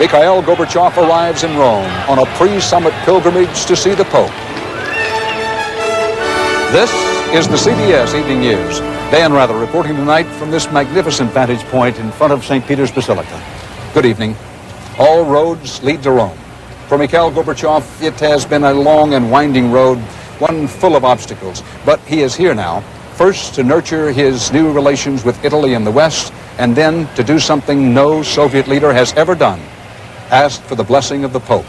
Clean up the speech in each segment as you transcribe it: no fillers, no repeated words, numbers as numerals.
Mikhail Gorbachev arrives in Rome on a pre-summit pilgrimage to see the Pope. This is the CBS Evening News. Dan Rather reporting tonight from this magnificent vantage point in front of St. Peter's Basilica. Good evening. All roads lead to Rome. For Mikhail Gorbachev, it has been a long and winding road, one full of obstacles. But he is here now, first to nurture his new relations with Italy and the West, and then to do something no Soviet leader has ever done, asked for the blessing of the Pope.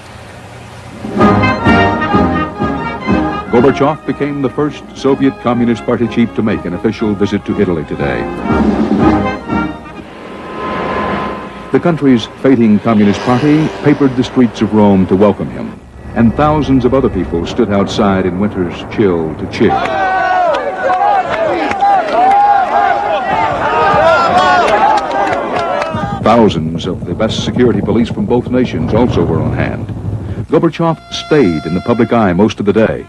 Gorbachev became the first Soviet Communist Party chief to make an official visit to Italy today. The country's fading Communist Party papered the streets of Rome to welcome him, and thousands of other people stood outside in winter's chill to cheer. Thousands of the best security police from both nations also were on hand. Gorbachev stayed in the public eye most of the day,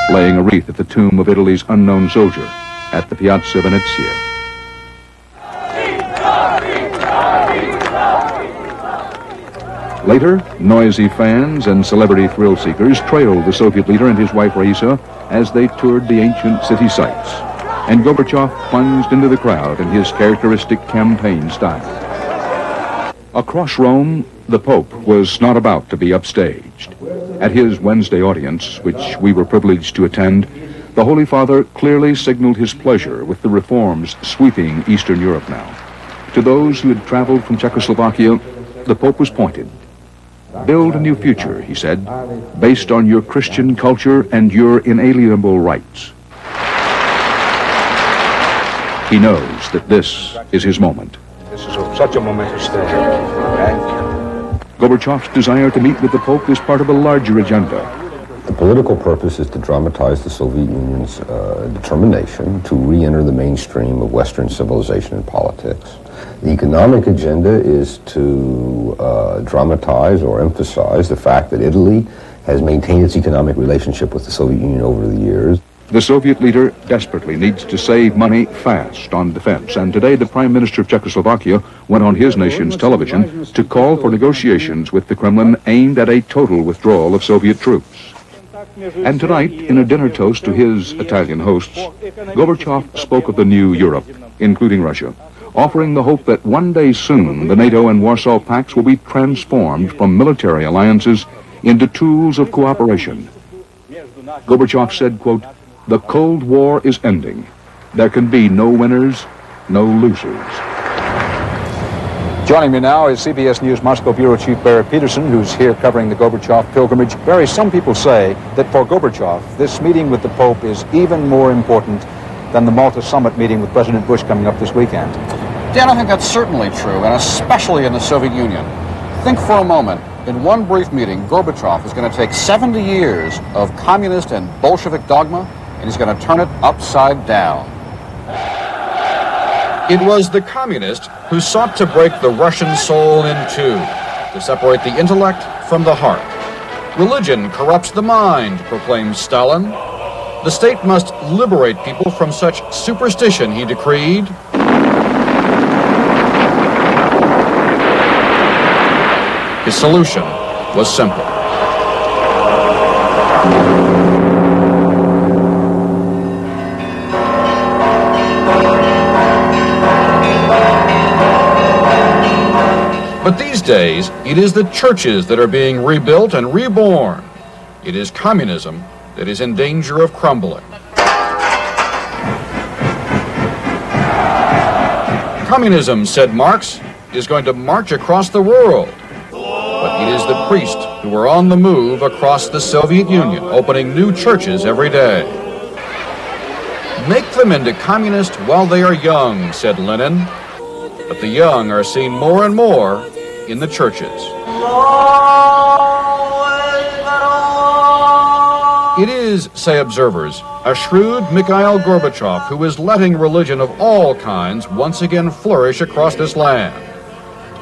laying a wreath at the tomb of Italy's unknown soldier at the Piazza Venezia. Later, noisy fans and celebrity thrill-seekers trailed the Soviet leader and his wife Raisa as they toured the ancient city sights, and Gorbachev plunged into the crowd in his characteristic campaign style. Across Rome, the Pope was not about to be upstaged. At his Wednesday audience, which we were privileged to attend, the Holy Father clearly signaled his pleasure with the reforms sweeping Eastern Europe now. To those who had traveled from Czechoslovakia, the Pope was pointed. Build a new future, he said, based on your Christian culture and your inalienable rights. He knows that this is his moment. This is such a momentous day. Gorbachev's desire to meet with the Pope is part of a larger agenda. The political purpose is to dramatize the Soviet Union's determination to re-enter the mainstream of Western civilization and politics. The economic agenda is to dramatize or emphasize the fact that Italy has maintained its economic relationship with the Soviet Union over the years. The Soviet leader desperately needs to save money fast on defense, and today the Prime Minister of Czechoslovakia went on his nation's television to call for negotiations with the Kremlin aimed at a total withdrawal of Soviet troops. And tonight, in a dinner toast to his Italian hosts, Gorbachev spoke of the new Europe, including Russia, offering the hope that one day soon the NATO and Warsaw Pacts will be transformed from military alliances into tools of cooperation. Gorbachev said, quote, "The Cold War is ending. There can be no winners, no losers." Joining me now is CBS News Moscow Bureau Chief Barry Peterson, who's here covering the Gorbachev pilgrimage. Barry, some people say that for Gorbachev, this meeting with the Pope is even more important than the Malta summit meeting with President Bush coming up this weekend. Dan, I think that's certainly true, and especially in the Soviet Union. Think for a moment, in one brief meeting, Gorbachev is going to take 70 years of communist and Bolshevik dogma, and he's going to turn it upside down. It was the communist who sought to break the Russian soul in two, to separate the intellect from the heart. Religion corrupts the mind, proclaimed Stalin. The state must liberate people from such superstition, he decreed. His solution was simple. But these days, it is the churches that are being rebuilt and reborn. It is communism that is in danger of crumbling. Communism, said Marx, is going to march across the world. But it is the priests who are on the move across the Soviet Union, opening new churches every day. Make them into communist while they are young, said Lenin. But the young are seen more and more in the churches. It is, say observers, a shrewd Mikhail Gorbachev who is letting religion of all kinds once again flourish across this land.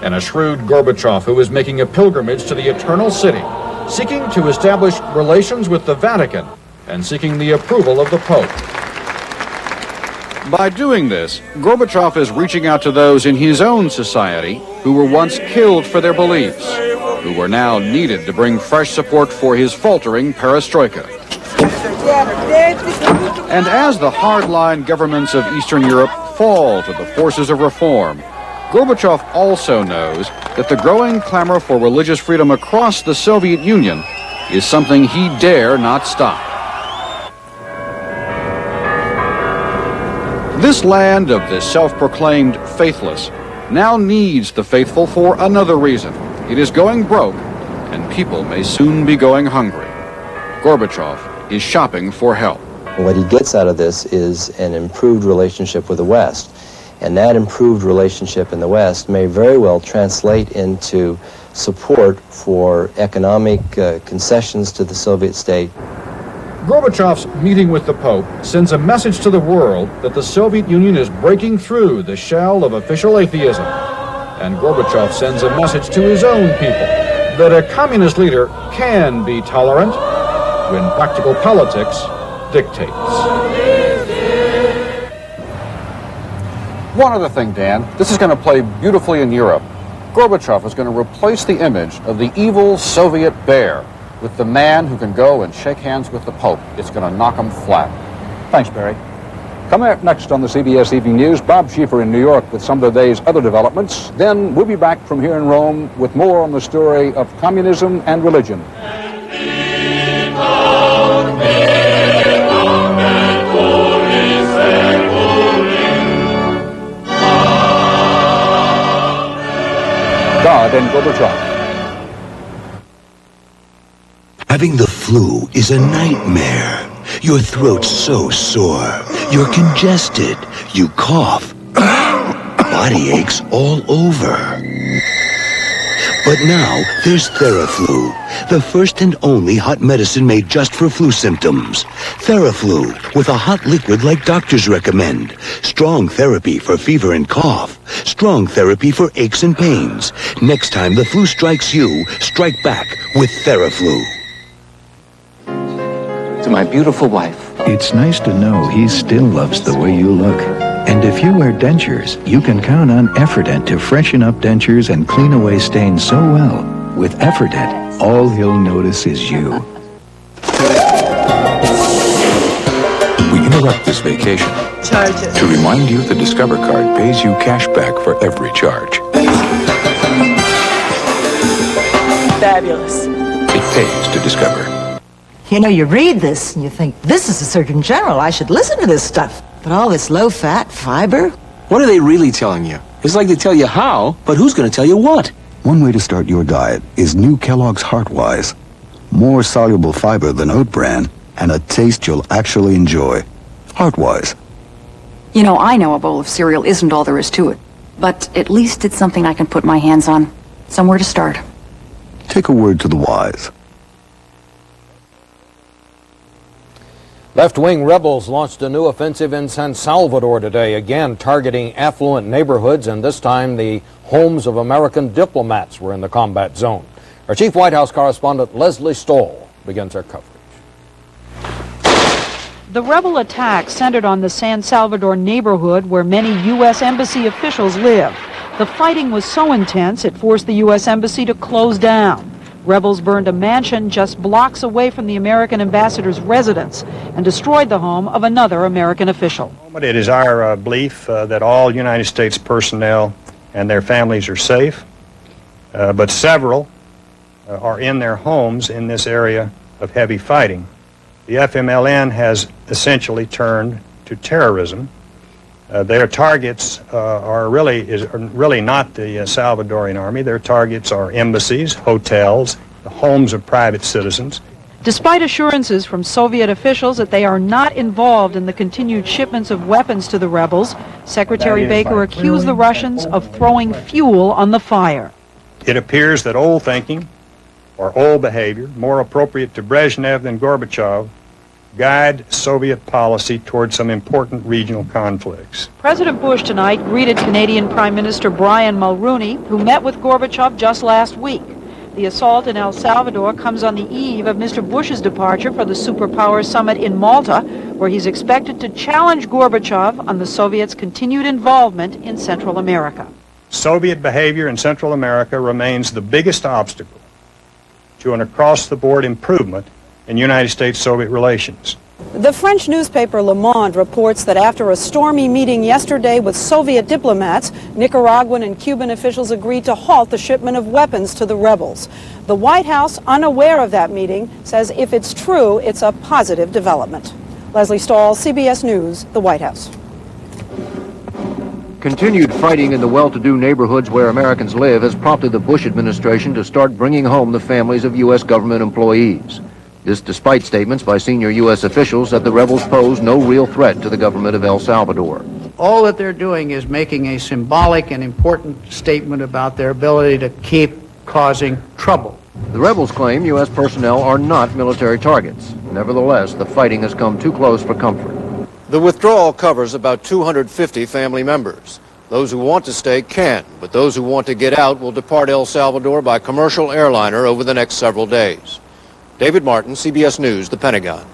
And a shrewd Gorbachev who is making a pilgrimage to the Eternal City, seeking to establish relations with the Vatican and seeking the approval of the Pope. By doing this, Gorbachev is reaching out to those in his own society who were once killed for their beliefs, who were now needed to bring fresh support for his faltering perestroika. And as the hardline governments of Eastern Europe fall to the forces of reform, Gorbachev also knows that the growing clamor for religious freedom across the Soviet Union is something he dare not stop. This land of the self-proclaimed faithless now needs the faithful for another reason. It is going broke, and people may soon be going hungry. Gorbachev is shopping for help. What he gets out of this is an improved relationship with the West. And that improved relationship in the West may very well translate into support for economic concessions to the Soviet state. Gorbachev's meeting with the Pope sends a message to the world that the Soviet Union is breaking through the shell of official atheism. And Gorbachev sends a message to his own people that a communist leader can be tolerant when practical politics dictates. One other thing, Dan. This is going to play beautifully in Europe. Gorbachev is going to replace the image of the evil Soviet bear with the man who can go and shake hands with the Pope. It's going to knock him flat. Thanks, Barry. Coming up next on the CBS Evening News, Bob Schieffer in New York with some of the day's other developments. Then we'll be back from here in Rome with more on the story of communism and religion. God and Gorbachev. Having the flu is a nightmare. Your throat's so sore. You're congested. You cough. Body aches all over. But now there's Theraflu, the first and only hot medicine made just for flu symptoms. Theraflu, with a hot liquid like doctors recommend. Strong therapy for fever and cough. Strong therapy for aches and pains. Next time the flu strikes you, strike back with Theraflu. To my beautiful wife. It's nice to know he still loves the way you look. And if you wear dentures, you can count on Effordent to freshen up dentures and clean away stains so well. With Effordent, all he'll notice is you. We interrupt this vacation to remind you the Discover card pays you cash back for every charge. Fabulous. It pays to Discover. You know, you read this and you think, this is the Surgeon General. I should listen to this stuff. But all this low-fat fiber? What are they really telling you? It's like they tell you how, but who's going to tell you what? One way to start your diet is new Kellogg's Heartwise. More soluble fiber than Oat Bran, and a taste you'll actually enjoy. Heartwise. You know, I know a bowl of cereal isn't all there is to it. But at least it's something I can put my hands on. Somewhere to start. Take a word to the wise. Left-wing rebels launched a new offensive in San Salvador today, again targeting affluent neighborhoods, and this time the homes of American diplomats were in the combat zone. Our chief White House correspondent Leslie Stoll begins our coverage. The rebel attack centered on the San Salvador neighborhood where many U.S. Embassy officials live. The fighting was so intense it forced the U.S. Embassy to close down. Rebels burned a mansion just blocks away from the American ambassador's residence and destroyed the home of another American official. It is our belief that all United States personnel and their families are safe, but several are in their homes in this area of heavy fighting. The FMLN has essentially turned to terrorism. Their targets are really not the Salvadorian army. Their targets are embassies, hotels, the homes of private citizens. Despite assurances from Soviet officials that they are not involved in the continued shipments of weapons to the rebels, Secretary Baker accused the Russians of throwing fuel on the fire. It appears that old thinking or old behavior, more appropriate to Brezhnev than Gorbachev, guide Soviet policy toward some important regional conflicts. President Bush tonight greeted Canadian Prime Minister Brian Mulroney, who met with Gorbachev just last week. The assault in El Salvador comes on the eve of Mr. Bush's departure for the Superpower Summit in Malta, where he's expected to challenge Gorbachev on the Soviets' continued involvement in Central America. Soviet behavior in Central America remains the biggest obstacle to an across-the-board improvement in United States-Soviet relations. The French newspaper Le Monde reports that after a stormy meeting yesterday with Soviet diplomats, Nicaraguan and Cuban officials agreed to halt the shipment of weapons to the rebels. The White House, unaware of that meeting, says if it's true, it's a positive development. Leslie Stahl, CBS News, the White House. Continued fighting in the well-to-do neighborhoods where Americans live has prompted the Bush administration to start bringing home the families of U.S. government employees. This despite statements by senior U.S. officials that the rebels pose no real threat to the government of El Salvador. All that they're doing is making a symbolic and important statement about their ability to keep causing trouble. The rebels claim U.S. personnel are not military targets. Nevertheless, the fighting has come too close for comfort. The withdrawal covers about 250 family members. Those who want to stay can, but those who want to get out will depart El Salvador by commercial airliner over the next several days. David Martin, CBS News, the Pentagon.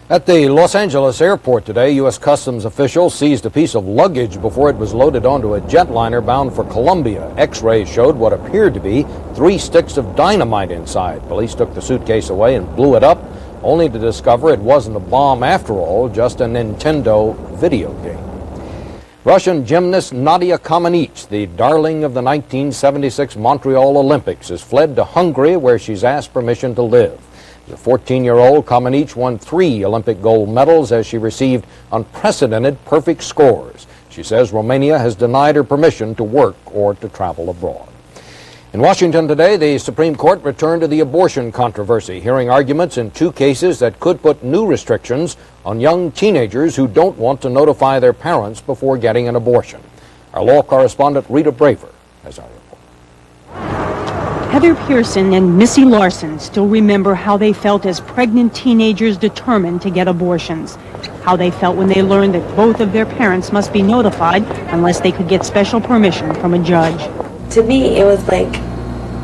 At the Los Angeles airport today, U.S. Customs officials seized a piece of luggage before it was loaded onto a jetliner bound for Colombia. X-rays showed what appeared to be 3 sticks of dynamite inside. Police took the suitcase away and blew it up, only to discover it wasn't a bomb after all, just a Nintendo video game. Russian gymnast Nadia Comaneci, the darling of the 1976 Montreal Olympics, has fled to Hungary where she's asked permission to live. The 14-year-old Comaneci won 3 Olympic gold medals as she received unprecedented perfect scores. She says Romania has denied her permission to work or to travel abroad. In Washington today, the Supreme Court returned to the abortion controversy, hearing arguments in 2 cases that could put new restrictions on young teenagers who don't want to notify their parents before getting an abortion. Our law correspondent Rita Braver has our report. Heather Pearson and Missy Larson still remember how they felt as pregnant teenagers determined to get abortions. How they felt when they learned that both of their parents must be notified unless they could get special permission from a judge. To me, it was like,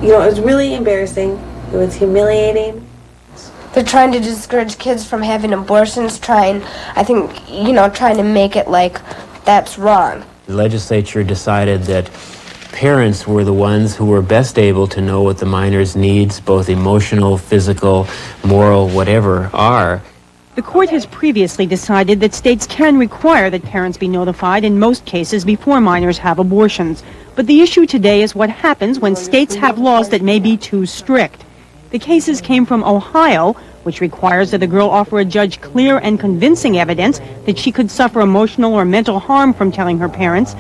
it was really embarrassing. It was humiliating. They're trying to discourage kids from having abortions, trying to make it like that's wrong. The legislature decided that parents were the ones who were best able to know what the minor's needs, both emotional, physical, moral, whatever, are. The court has previously decided that states can require that parents be notified in most cases before minors have abortions. But the issue today is what happens when states have laws that may be too strict. The cases came from Ohio, which requires that a girl offer a judge clear and convincing evidence that she could suffer emotional or mental harm from telling her parents,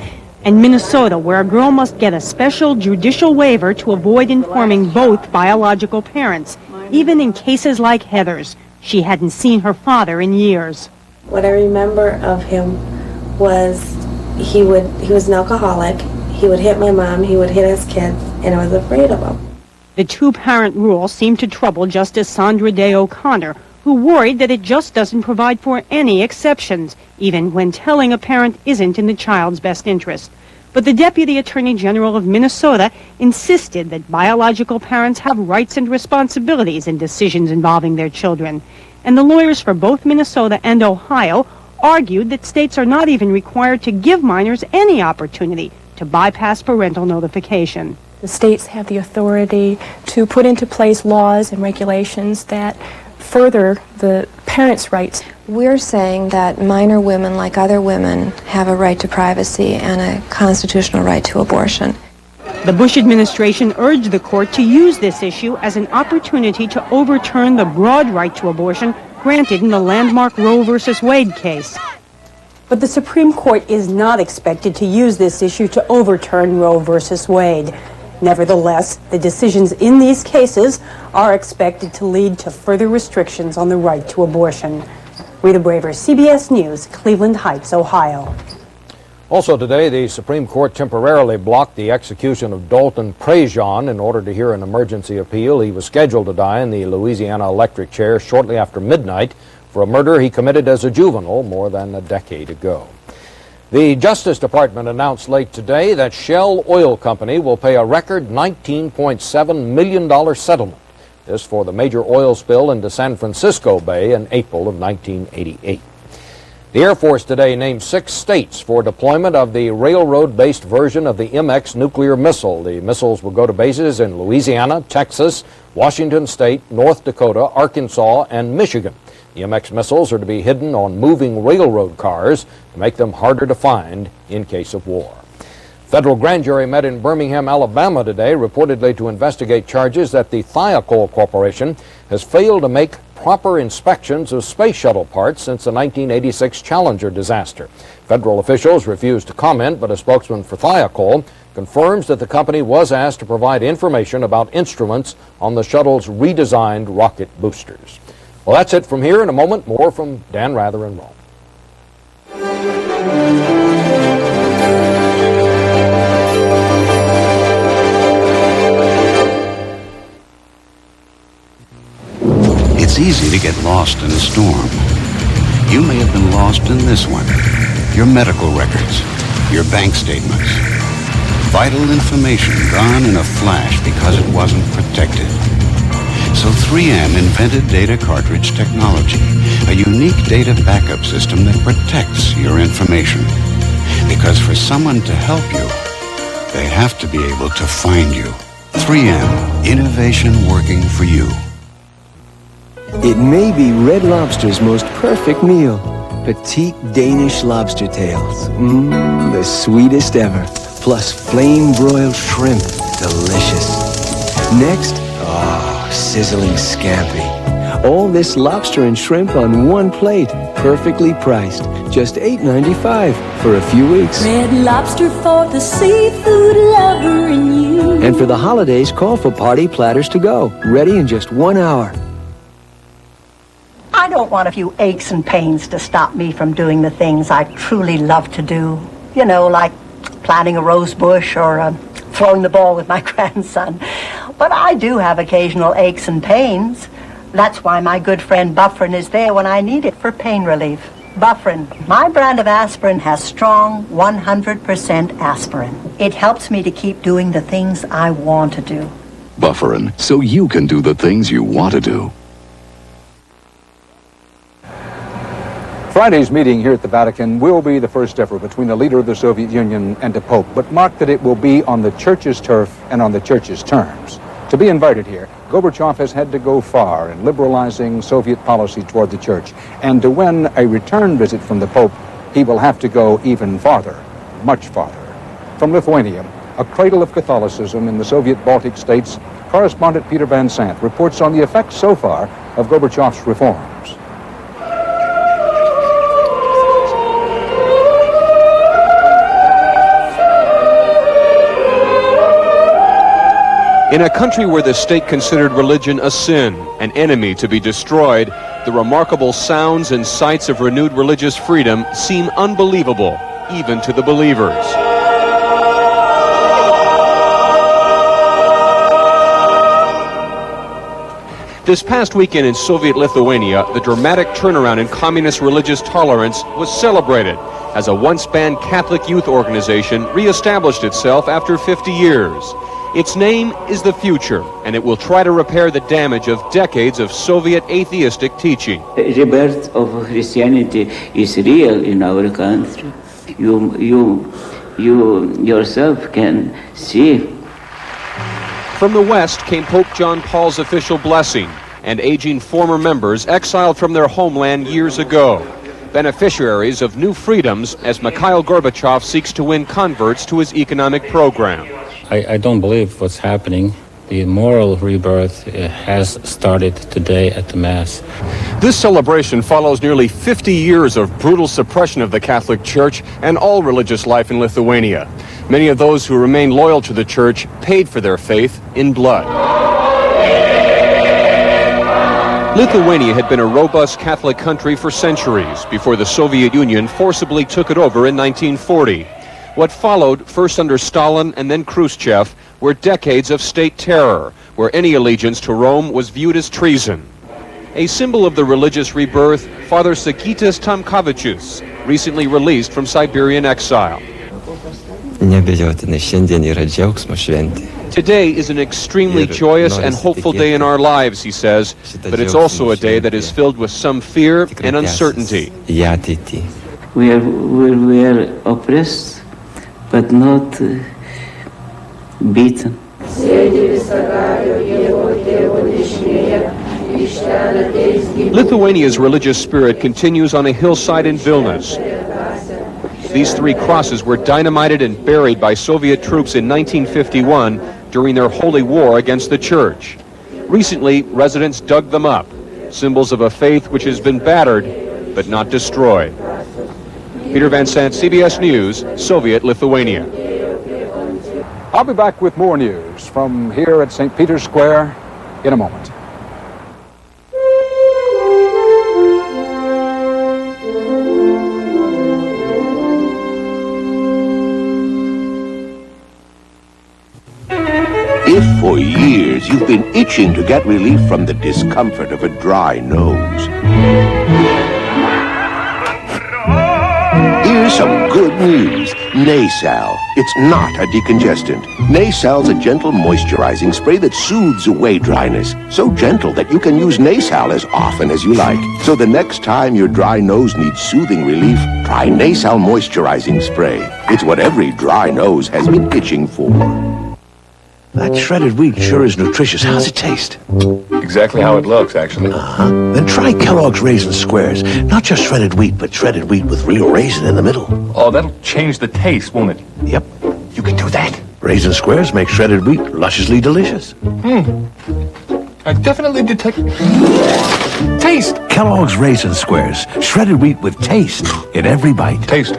and Minnesota, where a girl must get a special judicial waiver to avoid informing both biological parents, even in cases like Heather's. She hadn't seen her father in years. What I remember of him was he was an alcoholic. He would hit my mom, he would hit his kids, and I was afraid of him. The 2-parent rule seemed to trouble Justice Sandra Day O'Connor, who worried that it just doesn't provide for any exceptions, even when telling a parent isn't in the child's best interest. But the Deputy Attorney General of Minnesota insisted that biological parents have rights and responsibilities in decisions involving their children. And the lawyers for both Minnesota and Ohio argued that states are not even required to give minors any opportunity to bypass parental notification. The states have the authority to put into place laws and regulations that further the parents' rights. We're saying that minor women, like other women, have a right to privacy and a constitutional right to abortion. The Bush administration urged the court to use this issue as an opportunity to overturn the broad right to abortion granted in the landmark Roe v. Wade case. But the Supreme Court is not expected to use this issue to overturn Roe v. Wade. Nevertheless, the decisions in these cases are expected to lead to further restrictions on the right to abortion. Rita Braver, CBS News, Cleveland Heights, Ohio. Also today, the Supreme Court temporarily blocked the execution of Dalton Prejean in order to hear an emergency appeal. He was scheduled to die in the Louisiana electric chair shortly after midnight for a murder he committed as a juvenile more than a decade ago. The Justice Department announced late today that Shell Oil Company will pay a record $19.7 million settlement This for the major oil spill into San Francisco Bay in April of 1988. The Air Force today named 6 states for deployment of the railroad-based version of the MX nuclear missile. The missiles will go to bases in Louisiana, Texas, Washington State, North Dakota, Arkansas, and Michigan. The MX missiles are to be hidden on moving railroad cars to make them harder to find in case of war. Federal grand jury met in Birmingham, Alabama today, reportedly to investigate charges that the Thiokol Corporation has failed to make proper inspections of space shuttle parts since the 1986 Challenger disaster. Federal officials refused to comment, but a spokesman for Thiokol confirms that the company was asked to provide information about instruments on the shuttle's redesigned rocket boosters. Well, that's it from here. In a moment, more from Dan Rather in Rome. It's easy to get lost in a storm. You may have been lost in this one. Your medical records, your bank statements. Vital information gone in a flash because it wasn't protected. So 3M invented data cartridge technology, a unique data backup system that protects your information. Because for someone to help you, they have to be able to find you. 3M, innovation working for you. It may be Red Lobster's most perfect meal. Petite Danish lobster tails. The sweetest ever. Plus flame-broiled shrimp. Delicious. Next, sizzling scampi. All this lobster and shrimp on one plate. Perfectly priced. Just $8.95 for a few weeks. Red Lobster for the seafood lover in you. And for the holidays, call for party platters to go. Ready in just 1 hour. I don't want a few aches and pains to stop me from doing the things I truly love to do. You know, like planting a rose bush or throwing the ball with my grandson. But I do have occasional aches and pains. That's why my good friend Bufferin is there when I need it for pain relief. Bufferin, my brand of aspirin, has strong 100% aspirin. It helps me to keep doing the things I want to do. Bufferin, so you can do the things you want to do. Friday's meeting here at the Vatican will be the first ever between the leader of the Soviet Union and a pope, but mark that it will be on the Church's turf and on the Church's terms. To be invited here, Gorbachev has had to go far in liberalizing Soviet policy toward the Church, and to win a return visit from the Pope, he will have to go even farther, much farther. From Lithuania, a cradle of Catholicism in the Soviet Baltic states, correspondent Peter Van Sant reports on the effects so far of Gorbachev's reforms. In a country where the state considered religion a sin, an enemy to be destroyed, the remarkable sounds and sights of renewed religious freedom seem unbelievable, even to the believers. This past weekend in Soviet Lithuania, the dramatic turnaround in communist religious tolerance was celebrated as a once-banned Catholic youth organization reestablished itself after 50 years. Its name is The Future, and it will try to repair the damage of decades of Soviet atheistic teaching. The rebirth of Christianity is real in our country. You yourself can see. From the West came Pope John Paul's official blessing, and aging former members exiled from their homeland years ago. Beneficiaries of new freedoms as Mikhail Gorbachev seeks to win converts to his economic program. I don't believe what's happening. The moral rebirth has started today at the Mass. This celebration follows nearly 50 years of brutal suppression of the Catholic Church and all religious life in Lithuania. Many of those who remain loyal to the Church paid for their faith in blood. Lithuania had been a robust Catholic country for centuries before the Soviet Union forcibly took it over in 1940. What followed, first under Stalin and then Khrushchev, were decades of state terror, where any allegiance to Rome was viewed as treason. A symbol of the religious rebirth, Father Sigitas Tamkevičius, recently released from Siberian exile. Today is an extremely joyous and hopeful day in our lives, he says, but it's also a day that is filled with some fear and uncertainty. We are oppressed, but not beaten. Lithuania's religious spirit continues on a hillside in Vilnius. These 3 crosses were dynamited and buried by Soviet troops in 1951 during their holy war against the church. Recently, residents dug them up, symbols of a faith which has been battered but not destroyed. Peter Van Sant, CBS News, Soviet Lithuania. I'll be back with more news from here at St. Peter's Square in a moment. If for years you've been itching to get relief from the discomfort of a dry nose, here's some good news. Nasal. It's not a decongestant. Nasal's a gentle moisturizing spray that soothes away dryness. So gentle that you can use Nasal as often as you like. So the next time your dry nose needs soothing relief, try Nasal moisturizing spray. It's what every dry nose has been itching for. That shredded wheat sure is nutritious. How's it taste? Exactly how it looks, actually. Then try Kellogg's Raisin Squares. Not just shredded wheat, but shredded wheat with real raisin in the middle. Oh, that'll change the taste, won't it? Yep, you can do that. Raisin Squares make shredded wheat lusciously delicious. I definitely detect taste. Kellogg's Raisin Squares. Shredded wheat with taste in every bite. Taste.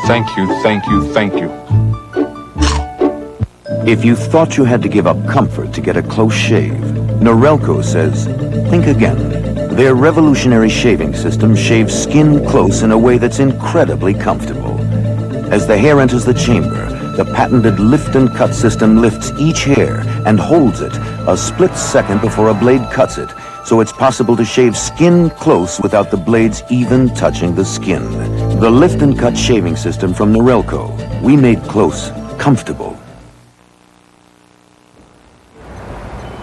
Thank you, thank you, thank you. If you thought you had to give up comfort to get a close shave, Norelco says, think again. Their revolutionary shaving system shaves skin close in a way that's incredibly comfortable. As the hair enters the chamber, the patented lift and cut system lifts each hair and holds it a split second before a blade cuts it, so it's possible to shave skin close without the blades even touching the skin. The lift and cut shaving system from Norelco. We made close comfortable.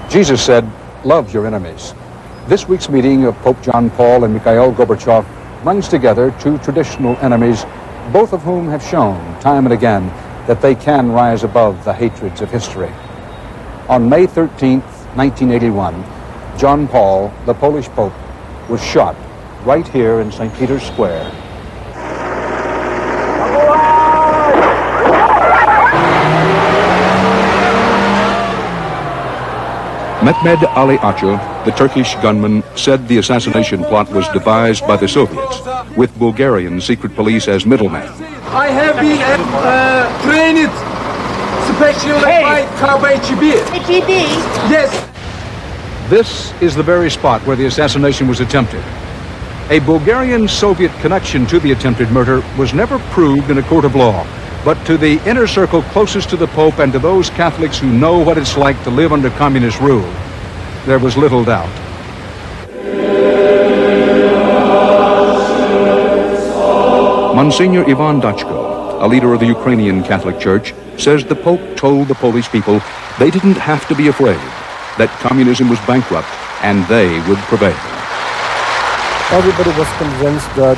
Jesus said, love your enemies. This week's meeting of Pope John Paul and Mikhail Gorbachev brings together 2 traditional enemies, both of whom have shown time and again that they can rise above the hatreds of history. On May 13th, 1981, John Paul, the Polish Pope, was shot right here in St. Peter's Square. Mehmed Ali Acha, the Turkish gunman, said the assassination plot was devised by the Soviets, with Bulgarian secret police as middlemen. I have been trained specially by KGB. KGB? Yes. This is the very spot where the assassination was attempted. A Bulgarian-Soviet connection to the attempted murder was never proved in a court of law, but to the inner circle closest to the Pope and to those Catholics who know what it's like to live under communist rule, there was little doubt. Monsignor Ivan Dachko, a leader of the Ukrainian Catholic Church, says the Pope told the Polish people they didn't have to be afraid, that communism was bankrupt and they would prevail. Everybody was convinced that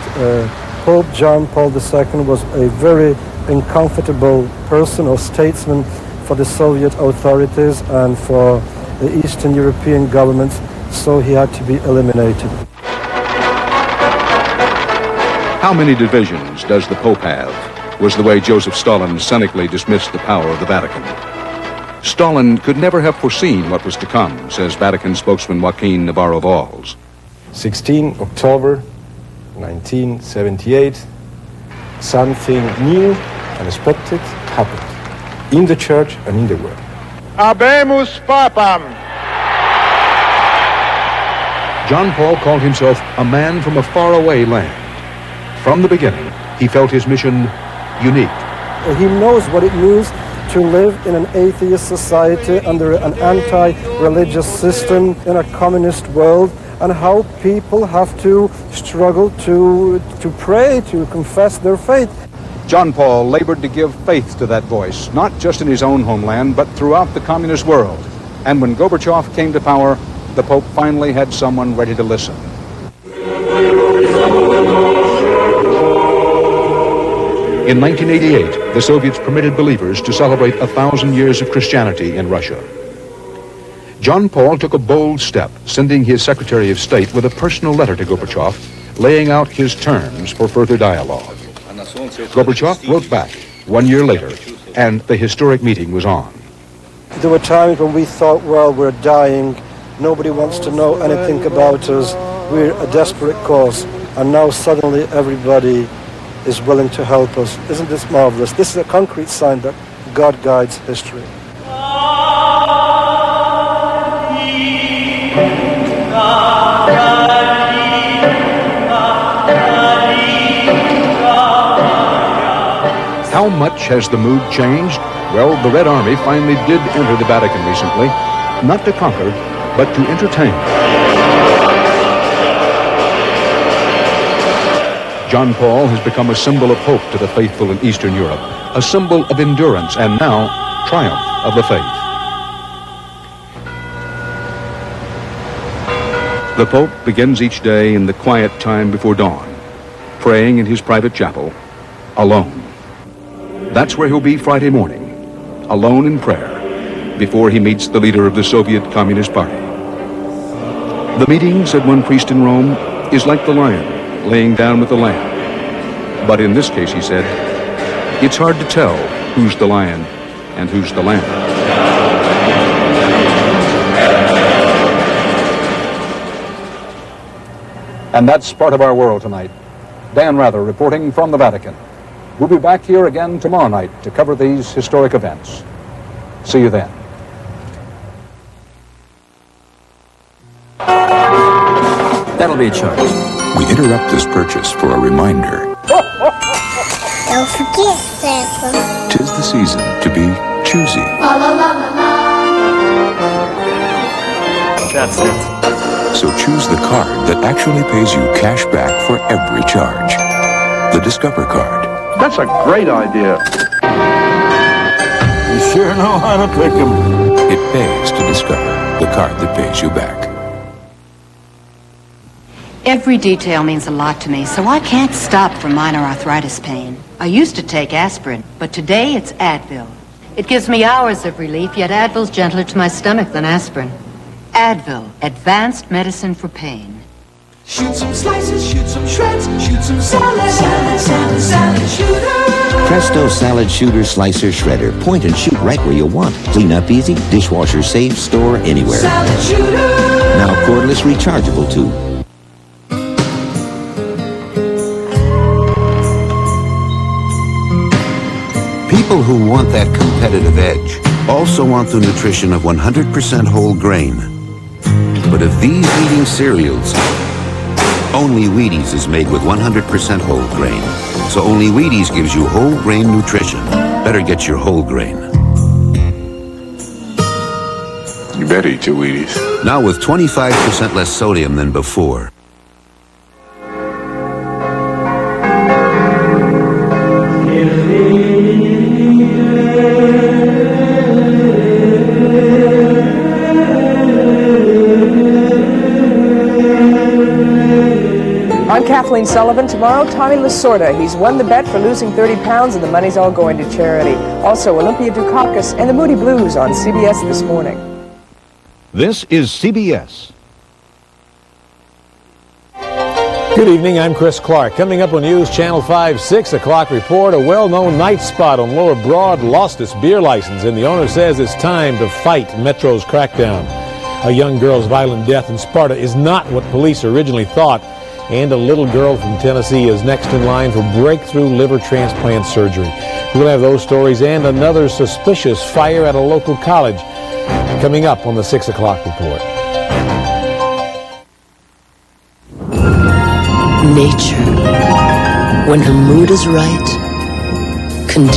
Pope John Paul II was a very uncomfortable person or statesman for the Soviet authorities and for the Eastern European governments, so he had to be eliminated. How many divisions does the Pope have? Was the way Joseph Stalin cynically dismissed the power of the Vatican. Stalin could never have foreseen what was to come, says Vatican spokesman Joaquin Navarro-Valls. 16 October 1978, something new, unexpected happened in the church and in the world. Habemus Papam! John Paul called himself a man from a faraway land. From the beginning, he felt his mission unique. He knows what it means to live in an atheist society under an anti-religious system in a communist world, and how people have to struggle to pray, to confess their faith. John Paul labored to give faith to that voice, not just in his own homeland, but throughout the communist world. And when Gorbachev came to power, the Pope finally had someone ready to listen. In 1988, the Soviets permitted believers to celebrate 1,000 years of Christianity in Russia. John Paul took a bold step, sending his Secretary of State with a personal letter to Gorbachev, laying out his terms for further dialogue. Gorbachev wrote back 1 year later, and the historic meeting was on. There were times when we thought, well, we're dying, nobody wants to know anything about us, we're a desperate cause, and now suddenly everybody is willing to help us. Isn't this marvelous? This is a concrete sign that God guides history. How much has the mood changed? Well, the Red Army finally did enter the Vatican recently, not to conquer, but to entertain. John Paul has become a symbol of hope to the faithful in Eastern Europe, a symbol of endurance and now triumph of the faith. The Pope begins each day in the quiet time before dawn, praying in his private chapel, alone. That's where he'll be Friday morning, alone in prayer, before he meets the leader of the Soviet Communist Party. The meeting, said one priest in Rome, is like the lion laying down with the lamb. But in this case, he said, it's hard to tell who's the lion and who's the lamb. And that's part of our world tonight. Dan Rather reporting from the Vatican. We'll be back here again tomorrow night to cover these historic events. See you then. That'll be a charge. We interrupt this purchase for a reminder. Don't forget, Santa. 'Tis the season to be choosy. La la la la la. That's it. So choose the card that actually pays you cash back for every charge. The Discover card. That's a great idea. You sure know how to pick 'em. It pays to Discover, the card that pays you back. Every detail means a lot to me, so I can't stop for minor arthritis pain. I used to take aspirin, but today it's Advil. It gives me hours of relief, yet Advil's gentler to my stomach than aspirin. Advil, advanced medicine for pain. Shoot some slices, shoot some shreds, shoot some salad. Salad, salad, salad shooter. Presto Salad Shooter Slicer Shredder. Point and shoot right where you want. Clean up easy, dishwasher safe, store anywhere. Salad shooter. Now cordless rechargeable too. People who want that competitive edge also want the nutrition of 100% whole grain. But of these eating cereals, only Wheaties is made with 100% whole grain. So only Wheaties gives you whole grain nutrition. Better get your whole grain. You better eat your Wheaties. Now with 25% less sodium than before. I'm Kathleen Sullivan. Tomorrow, Tommy Lasorda. He's won the bet for losing 30 pounds, and the money's all going to charity. Also, Olympia Dukakis and the Moody Blues on CBS This Morning. This is CBS. Good evening, I'm Chris Clark. Coming up on News Channel 5, 6 o'clock report, a well-known night spot on Lower Broad lost its beer license, and the owner says it's time to fight Metro's crackdown. A young girl's violent death in Sparta is not what police originally thought, and a little girl from Tennessee is next in line for breakthrough liver transplant surgery. We'll have those stories and another suspicious fire at a local college coming up on the 6 o'clock report. Nature, when her mood is right,